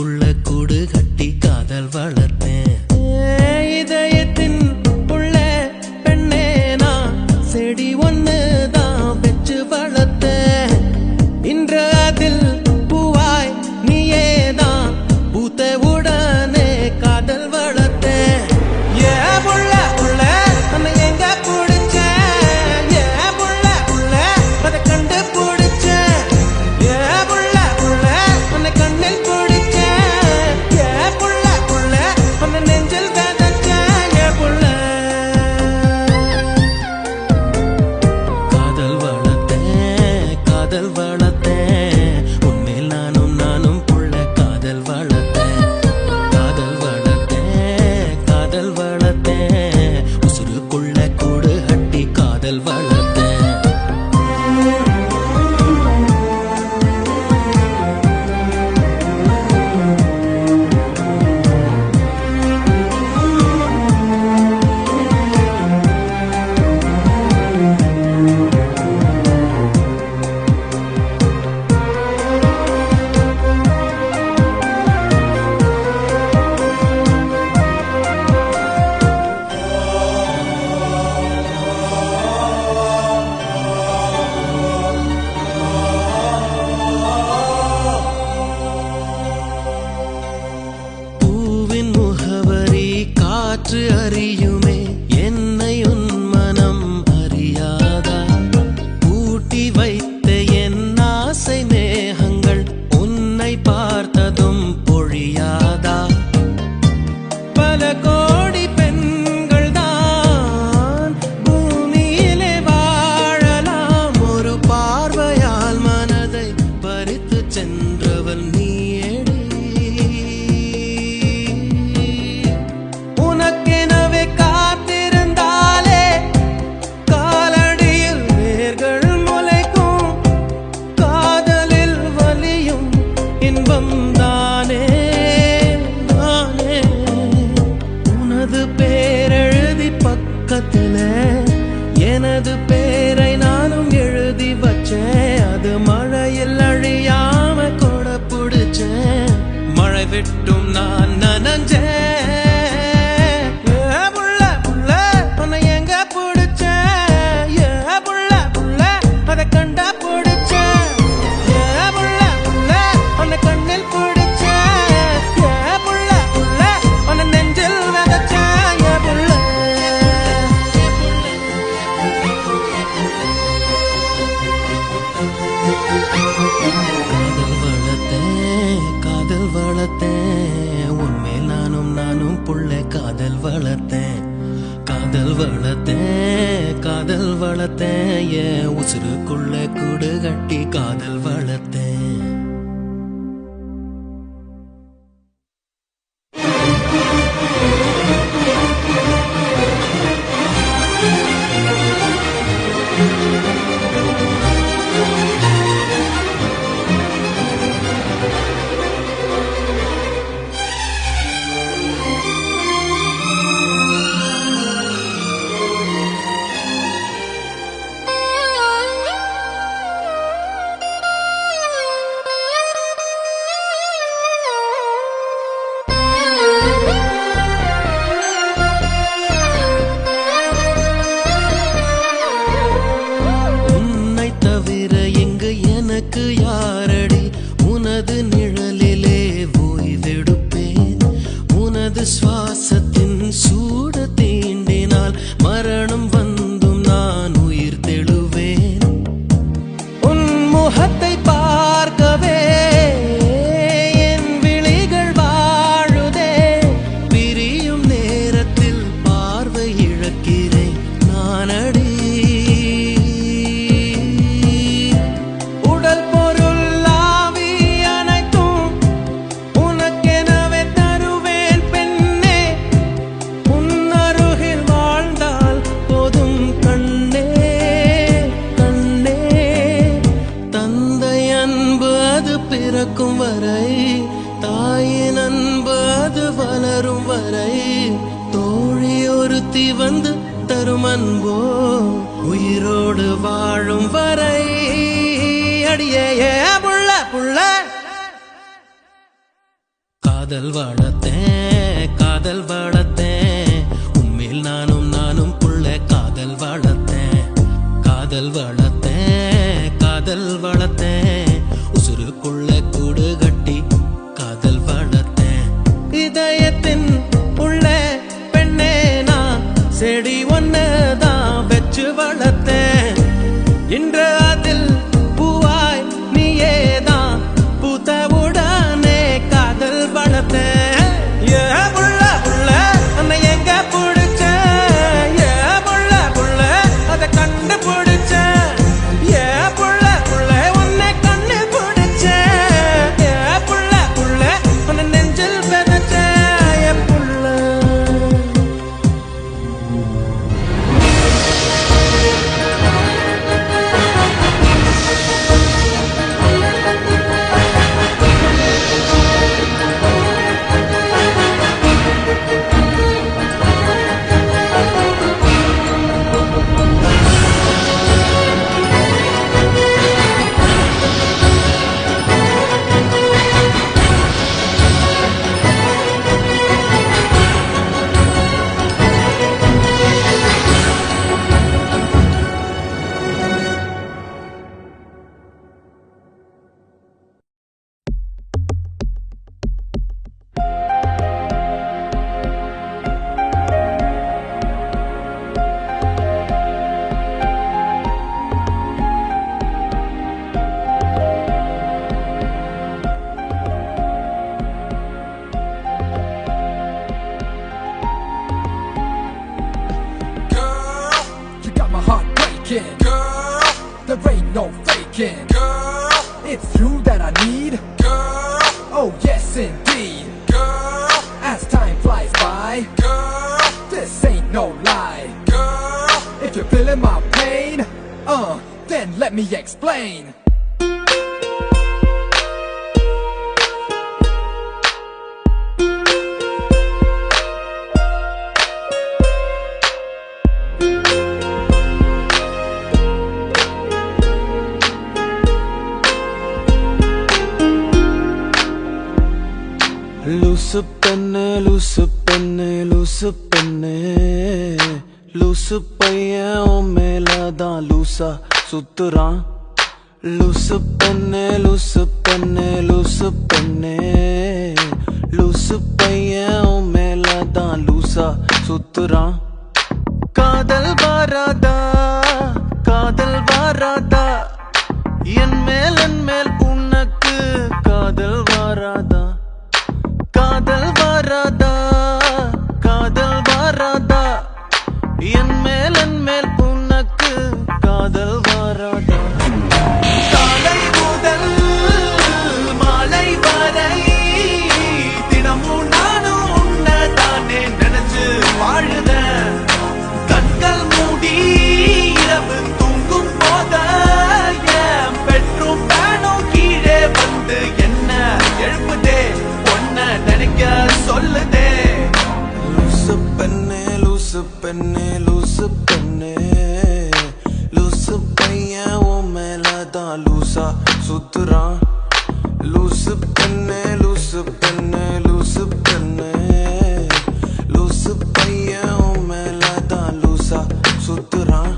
உசுருக்குள்ள கூடு கட்டி காதல் வளர்த்தேன். இதயத்தின் உள்ள பெண்ணே நான் செடி ஒண்ணுதான் வெச்சு வளர்த்தேன். இன்று அதில் பூவாய் நீயேதான் பூத்த உடனே காதல் வளர்த்தேன். ஏ புள்ள புள்ள நம்ம எங்க பிடிச்சேன், ஏ புள்ள புள்ள அதை கண்டு பிடிச்சேன், ஏ புள்ள புள்ள உன்னை கண்ணில் பிடிச்சேன், ஏ புள்ள புள்ள உன்னை நெஞ்சில் விதைச்சேன். ஏ புள்ள காதல் வளர்த்தேன், காதல் வளர்த்தேன், உன்மேல் நானும் புள்ள காதல் வளர்த்தேன். காதல் வளர்த்தேன், காதல் வளர்த்தேன், உசுருக்குள்ள கூடு கட்டி காதல் வளர்த்தேன். பூவின் முகவரி காற்று அறியுமே, என்னை உன் மனம் அறியாதா? பூட்டி வைத்த என் ஆசை மேகங்கள் உன்னை பார்த்ததும் பொழியாதா? பல கோடி பெண்கள் தான் பூமியிலே வாழலாம், ஒரு பார்வையால் மனதை பறித்து சென்றவள் நீயேடி. உனக்கெனவே காத்திருந்தாலே காலடியில் வேர்கள் முளைக்கும், காதலில் வலியும் இன்பம் தானே தானே. உனது பேரெழுதி பக்கத்துல எனது பேரை நானும் எழுதி வச்சேன். அது மழையில் அழியாம கொட பிடிச்சேன், மழை விட்டும் நான் நனஞ்சேன். ஏ புள்ள புள்ள உன்னை எங்க பிடிச்சேன், ஏ புள்ள புள்ள அதை கண்டா பிடிச்சேன், ஏ புள்ள புள்ள உன்னை கண்ணில் பிடிச்சேன், ஏ புள்ள புள்ள உன்னை நெஞ்சில் விதைச்சேன். ஏ புள்ள காதல் வளர்த்தேன், காதல் வளர்த்தேன், உன்மேல் நானும் புள்ள காதல் வளர்த்தேன். காதல் வளர்த்தேன், காதல் வளர்த்தேன், என் உசுருக்குள்ள கூடு கட்டி காதல் வளர்த்தேன். உன்னை தவிர எங்கு எனக்கு யாரடி? உனது நிழலிலே ஓய்வெடுப்பேன். உனது சுவாசத்தின் சூடு தீண்டினால் மரணம் வந்தும் நான் உயிர் தெழுவேன். உன் முகத்தை பார்க்கவே என் விழிகள் வாழுதே, பிரியும் நேரத்தில் பார்வை இழக்கிறேன் நானடி. உடல் பொருள் ஆவி அனைத்தும் உனக்கெனவே தருவேன் பெண்ணே, உன் அருகில் வாழ்ந்தால் போதும் கண்ணே கண்ணே. தந்தை அன்பு அது பிறக்கும் வரை, தாயின் அன்பு அது வளரும் வரை, தோழி ஒருத்தி வந்து தரும் அன்போ உயிரோடு வாழும் வரை. அடியே புள்ள புள்ள காதல் வளர்த்தேன் காதல் வளர்த்தேன் உண்மையில் நானும் புள்ள காதல் வளர்த்தேன் காதல் வளர்த்தேன் காதல் வளர்த்தேன் உசுருக்குள்ள கூடு கட்டி காதல் வளர்த்தேன் இதயத்தின் உள்ள பெண்ணே நான் செடி ஒன்னதான் வச்சு வளர்த்தேன் இன்று அதில் பூவாய் நீயேதான் பூத்தவுடனே காதல் வளர்த்தேன் Girl, there ain't no faking. Girl, it's you that I need. Girl, oh yes indeed. Girl, as time flies by. Girl, this ain't no lie. Girl, if you're feeling my pain, then let me explain. லூசு பெண்ணே லூசு பெண்ணே லூசு பெண்ணே லூசு பையன் உன் மேலதான் லூசா சுத்துறான் லூசு பெண்ணே லூசு பெண்ணே லூசு பெண்ணே லூசு பையன் உன் மேலதான் லூசா சுத்துறான் காதல் வராதா காதல் வராதா என் மேல் உனக்கு காதல் வராதா காதல் வராதா காதல் வராதா என் மேல் உனக்கு காதல் வராதா காலை முதல் மாலை வரை தினமும் நானும் உன்னதானே நினைச்சு வாழுதேன் கண்கள் மூடி இரவு தூங்கும் போத என் பெட்ரூம் பேனும் கீழே வந்து என்ன எழுப்புதே நினைக்க சொல்லுதே லூசு பெண்ணே லூசு பெண்ணே லூசு பெண்ணே லூசு பையன் உன் மேலதான் லூசா சுத்துறான் லூசு பெண்ணே லூசு பெண்ணே லூசு பெண்ணே லூசு பையன் உன் மேலதான் லூசா சுத்துறான்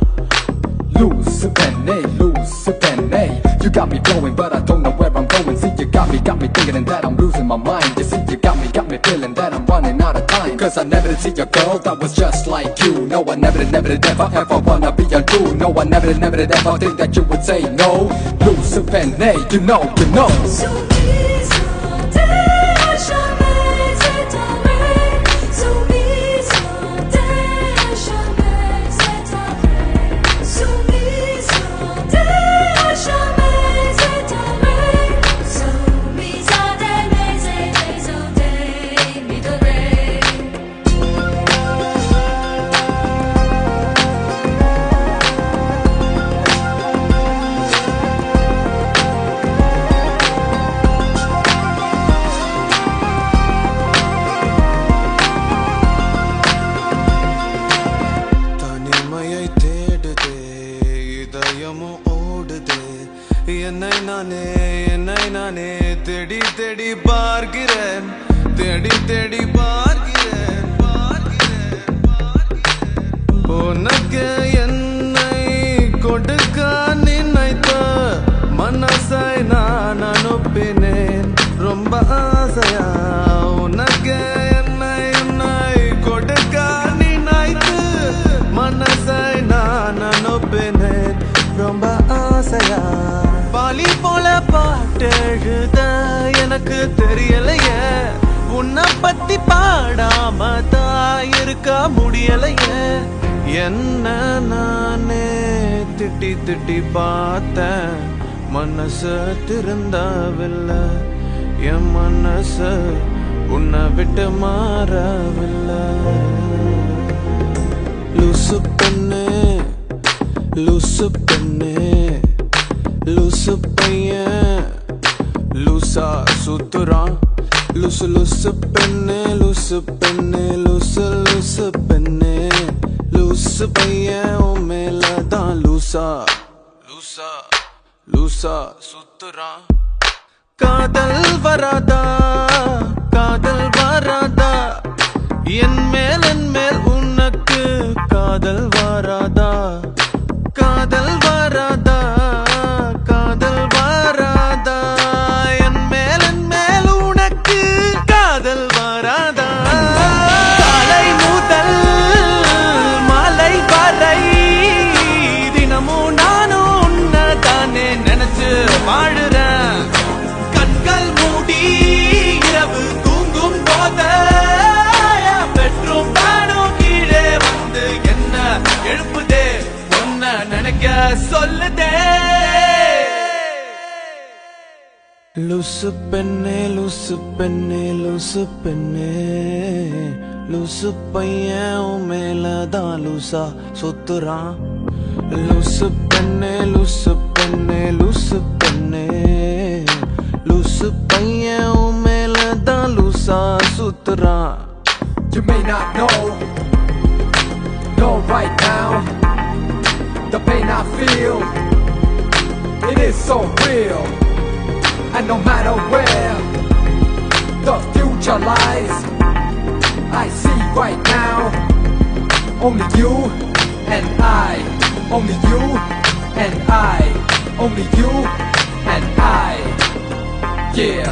Loose penny, you got me flowing, but I don't know where I'm going. See, you got me thinking that I'm losing my mind. You see, you got me feeling that I'm running out of time. Cause I never did see a girl that was just like you. No, I never did ever wanna be a dude. No, I never did ever think that you would say no. Loose penny, you know. தேடி தேடி பார்க்கிறேன் உனக்கு என்னை கொடுக்க நினைத்த மனசை நான் அனுப்பினேன் ரொம்ப ஆசையா உனக்கு என்னை கொடுக்க நினைத்து மனசை நான் அனுப்பினேன் ரொம்ப ஆசையா பாலி போல பாட்டு எழுத எனக்கு தெரியலையே உன்னை பத்தி பாடாம தான் இருக்க முடியலையே என்ன நானே திட்டி திட்டி பார்த்தேன் மனசு திருந்தவில்லை என் மனசு உன்னை விட்டு மாறவில்லை லூசு பெண்ணு லூசு பெண்ணு லூசு பையன் லூசா சுத்துறான் லூசு லூசு பெண்ணு லூசு பெண்ணு லூசு லூசு பெண்ணு லூசு பையன் உன் மேலதான் லூசா லூசா லூசா சுத்துறான் காதல் வராதா காதல் வராதா என் மேல் உனக்கு காதல் வராதா காதல் வராதா காதல் வராதா என் மேல் உனக்கு காதல் வராதா காலை முதல் மாலை வரை தினமும் நானும் உன்னை தானே நினைச்சு வாழுறேன் கண்கள் மூடி இரவு தூங்கும் போது பெட்ரூம் தானும் கீழே வந்து என்ன எழுப்புதே ஒன்ன நினைக்க சொல்லுதே லூசு பெண்ணே லூசு பெண்ணே லூசு பெண்ணே லூசு பையன் உன் மேலதான் லூசா சுத்துறான் லூசு பெண்ணே லூசு பெண்ணே லூசு பெண்ணே லூசு பையன் உன் மேலதான் லூசா சுத்துறான் You may not know right now the pain I feel, it is so real. And no matter where the future lies, I see right now only you and I, only you and I, only you and I, yeah.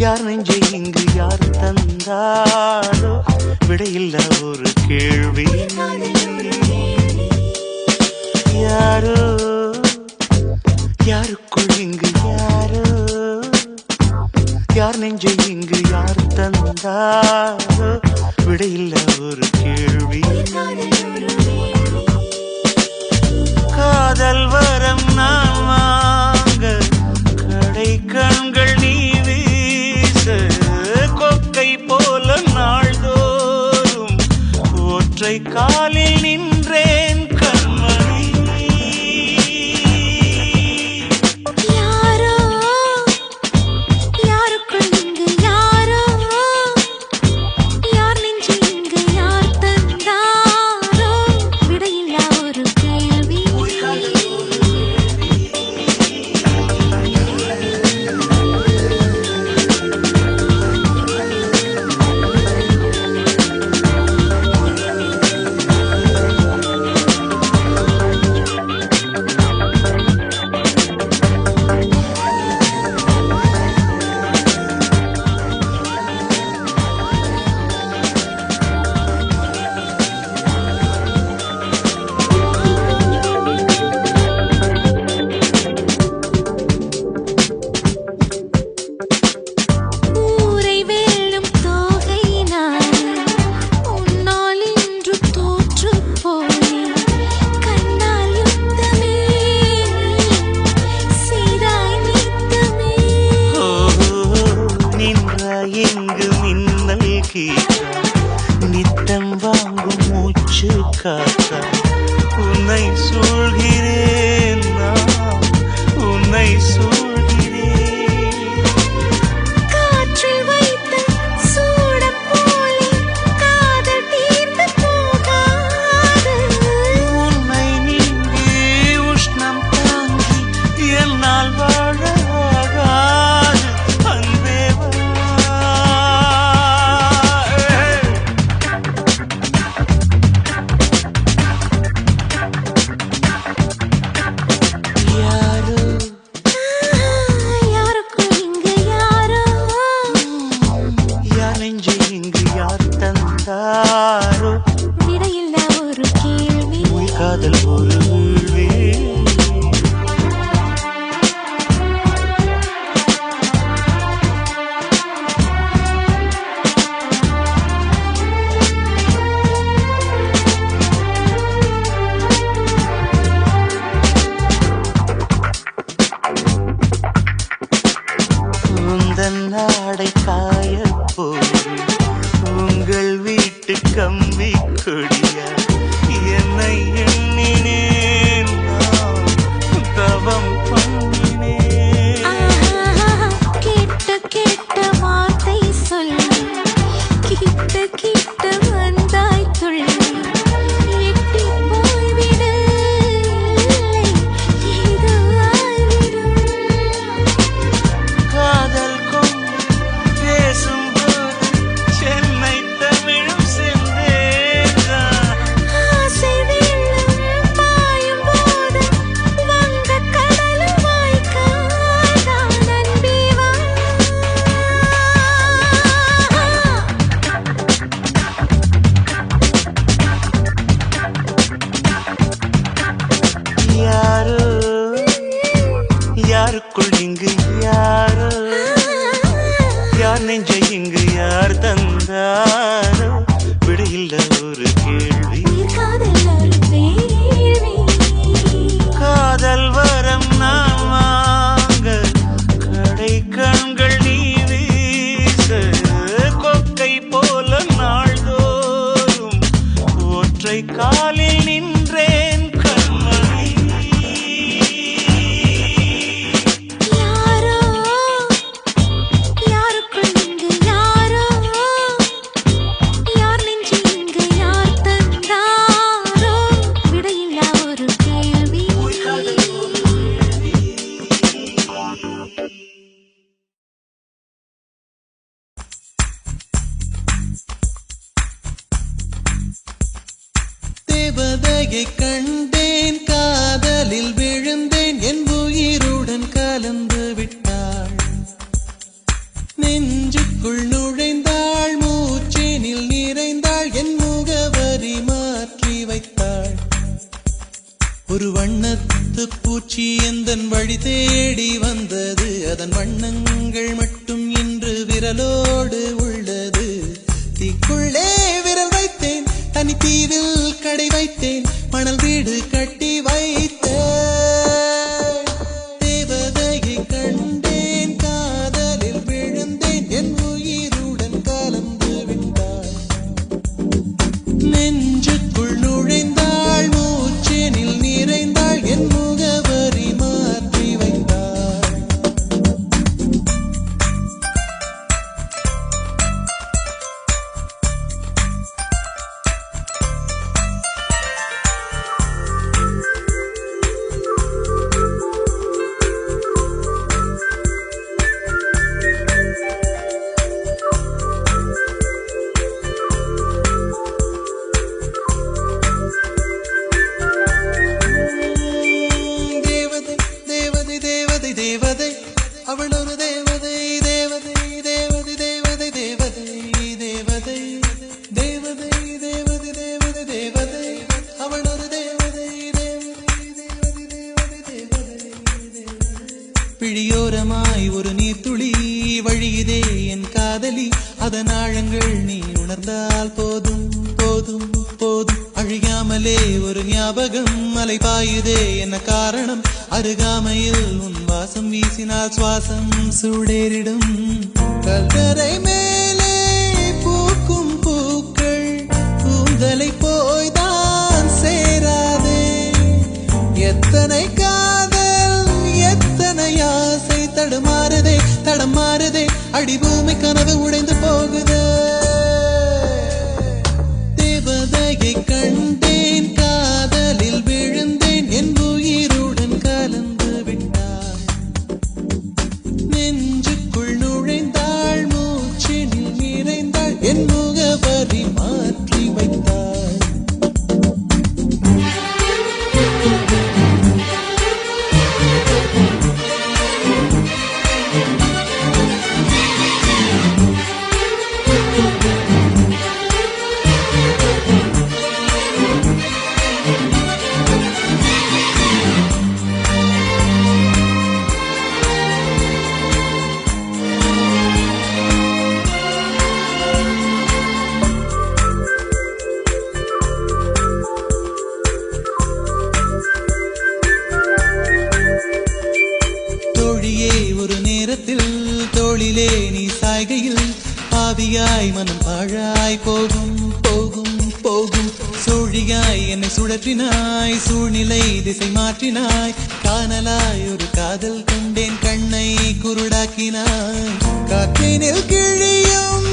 யார் நெஞ்சை இங்கு யார் தந்தாரோ விடையில்ல ஒரு கேள்வி யாரோ யாருக்குள் இங்கு யாரோ யார் நெஞ்சை இங்கு யார் தந்தாரோ விடையில்ல ஒரு கேள்வி காதல் வரம் நான் வாங்க கடை கண்கள் நீ வீச கொக்கை போல நாள்தோறும் ஒற்றை காலில் நின்றேன் கண்மணி யாரோ யாருக்குள் இங்கு யாரோ யார் நெஞ்சில் இங்கு யார் தந்தாரோ விடையில்லா ஒரு கேள்வி எங்கு மின்னல் கீற்றா நித்தம் வாங்கும் மூச்சு காத்தா உன்னை சொல்கிறேன் நான் உன்னை சொல்கிறேன் காற்றில் வைத்த சூடம் போலே காதல் தீர்ந்து போகாது உன்னை நீங்கி உஷ்ணம் தாங்கி என்னால் வாழாகாது அன்பே வா யாரோ யாருக்குள் இங்கு யாரோ யார் நெஞ்சை இங்கு யார் தந்தாரோ விடையில்லா ஒரு கேள்வி உன் காதல் ஒரு வீழ்வே உந்தன் நாடை காய போது உங்கள் வீட்டு கம்பி கொடியா என்னை எண்ணினேன் நான் தவம் பண்ணினேன் கேட்ட கேட்ட வார்த்தை சொல்லி கிட்ட கிட்ட வந்தாய் துள்ளி எட்டி போய்விடு இது ஆய்விடும் காதல் கொண்டு பேசும்போது சென்னை தமிழும் சென்றேன் ஆசை வெள்ளம் பாயும் போது வங்கக் கடலும் வாய்க்காதான் அன்பே வா யாரோ யாருக்குள் இங்கு யாரோ யார் நெஞ்சை இங்கு யார் தந்தாரோ விடையில்ல ஒரு கேள்வி காதல் ஒரு வேள்வி காதல் வரம் நான் வாங்க கடை கண்கள் நீ வீச கொக்கை போல நாள்தோறும் ஒற்றை காலில் நின்றேன் கண்மணி யாரோ யாருக்குள் இங்கு யாரோ யார் நெஞ்சு இங்கு யார் தந்தாரோ விடையில்லா ஒரு கேள்வி தேவதையை கண்டேன் காதலில் விழுந்தேன் என் உயிருடன் கலந்து விட்டாள் நெஞ்சுக்குள் நுழைந்தாள் மூச்சேனில் நிறைந்தாள் என் முகவரி மாற்றி வைத்தாள் ஒரு வண்ணத்து பூச்சி எந்தன் வழி தேடி வந்தது அதன் வண்ணங்கள் மட்டும் இன்று விரலோடு உள்ளது தீக்குள்ளே விரல் வைத்தேன் தனித்தீவில் கடை வைத்தேன் மணல் வீடு கட்டி வைத்தேன் தேவதையை கண்டேன் காதலில் விழுந்தேன் என் உயிருடன் கலந்து விட்டாள் நெஞ்சுக்குள் நுழைந்தாள் மூச்சேனில் நிறைந்தாள் என் முகவரி மாற்றி வைத்தாள் தேவதை தேவதை தேவதை தேவதை அவள் ஒரு தேவதை தேவதை தேவதை தேவதை தேவதை தேவதை தேவதை தேவதை தேவதை தேவதை அவள் ஒரு தேவதை தேவதை தேவதை தேவதை தேவதை பிழியோரமாய் ஒரு நீர்த்துளி வழியுதே என் காதலி அதன் ஆழங்கள் நீ உணர்ந்தால் போதும் போதும் போதும் அழியாமலே ஒரு ஞாபகம் மலை பாயுதே என்ன காரணம் அருகாமையில் உன் வாசம் வீசினால் சுவாசம் சூடேறிடும் கல்கரை மே என் முகவரி மாற்றி வைத்தாள். தோழியே ஒரு நேரத்தில் தோளிலே நீ சாய்கையில் பாவியாய் மனம் பாழாய் போகும் போகும் போகும். சூழியாய் என்னை சுழற்றினாய், சூழ்நிலை திசை மாற்றினாய். காணலாய் ஒரு காதல் கொண்டேன், கண்ணை குருடாக்கினாய். காற்றினில் கிழியும்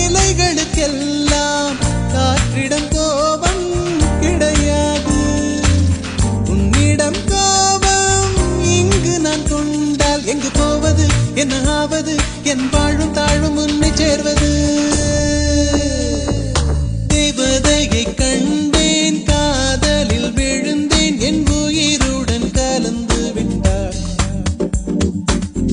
இலைகளுக்கெல்லாம் காற்றிடம் கோபம் கிடையாது. உன்னிடம் கோபம் இங்கு நான் கொண்டால் எங்கு போவது, என்ன ஆவது, என் வாழும் தாழும் உன்னை சேர்வது. தேவதையை கண்டேன், காதலில் விழுந்தேன், என் உயிருடன் கலந்து விட்டாள்.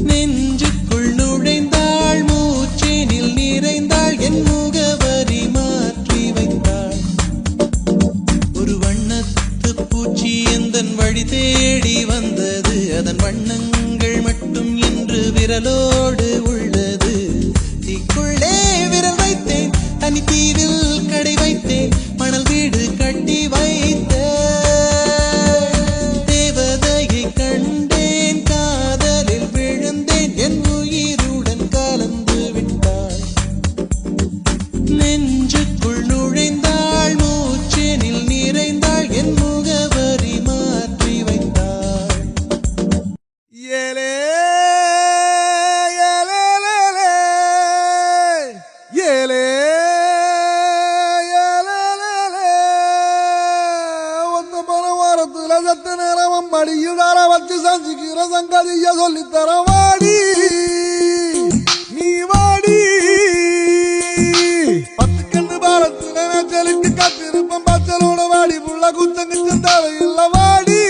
நெஞ்சுக்குள் நுழைந்தாள், மூச்சேனில் நிறைந்தாள், என் முகவரி மாற்றி வைத்தாள். ஒரு வண்ணத்து பூச்சி எந்தன் வழி தேடி வந்தது, அதன் வண்ணங்கள் மட்டும் இன்று விரலோடு உள்ளது. தீக்குள்ளே விரல் வைத்தேன், தனி தீவில் கடை வைத்தேன், மணல் வீடு கட்டி வைத்தேன். தேவதையை கண்டேன், காதலில் விழுந்தேன், என் உயிருடன் கலந்து விட்டாள். நெஞ்சுக்குள் நுழைந்தாள், மூச்சேனில் நிறைந்தாள், என் முகவரி மாற்றி வைத்தாள். ஏலே ஏலேலேலே, ஏலே ஏலேலேலே. ஒத்த போன வாரத்துல சத்த நேரம் மடியில் தார வச்சு சஞ்சிக்கிற சங்கதிய சொல்லித்தர வாடி நீ வாடி. 10 கண்ணு பாலத்துல மேச்சலுக்கு காத்திருப்பம், பச்சலோட வாடி புள்ள குத்தங்கு தேவையில்ல வாடி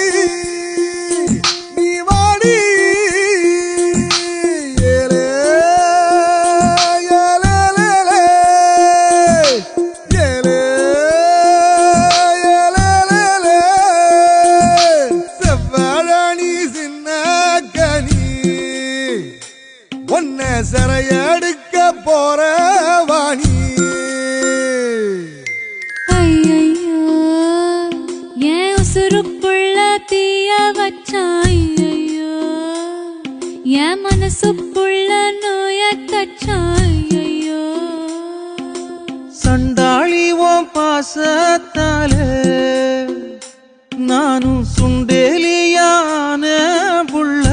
நீ வாடி. ஏலே ஏலேலேலே, ஏலே ஏலேலேலே. செவ்வாழாணி சின்ன கனி, உன்னை சிறையெடுக்க போற வாணி. ஐயையோ, என் உசுருக்குள்ள தீய வச்சான். ஐயையோ, என் மனசுக்குள்ள நோய தச்சான். ஐயையோ, சண்டாளி ஓம் பாசத்தால நானும் சுண்டேலியான புள்ள.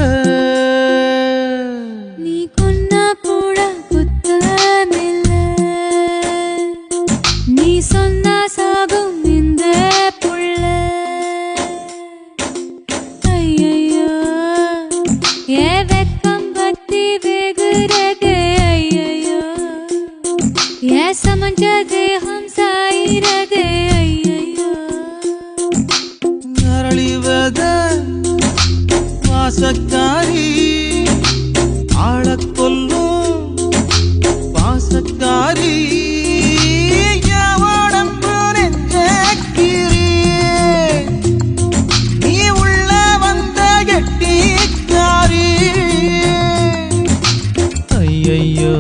நீ கொன்னா கூட குத்தமில்ல, நீ சொன்னா சாகும் இந்த புள்ள. ஐயையோ, ஏ வெக்கம் பத்தி வெகுறதே. ஐயையோ, ஏ சமஞ்ச தேகம் சாயிரதே. ஐயையோ, நரளிவத வாசக்காரி, ஆளக் கொல்லும் பாசக்காரி. எவடம்பு நெஞ்சக்கிரி, நீ உள்ள வந்த கெட்டிக்காரி. ஐயையோ,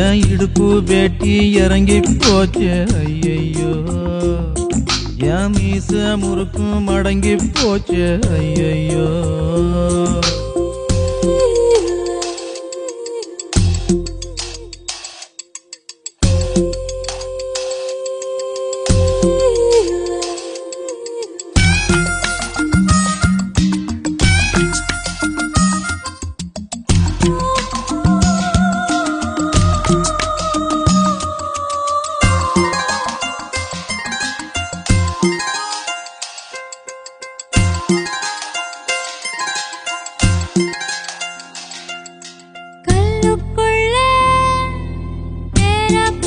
என் இடுப்பு வேட்டி இறங்கி போச்சு. ஐயையோ, என் மீச முறுக்கு மடங்கி போச்சு. ஐயையோ, என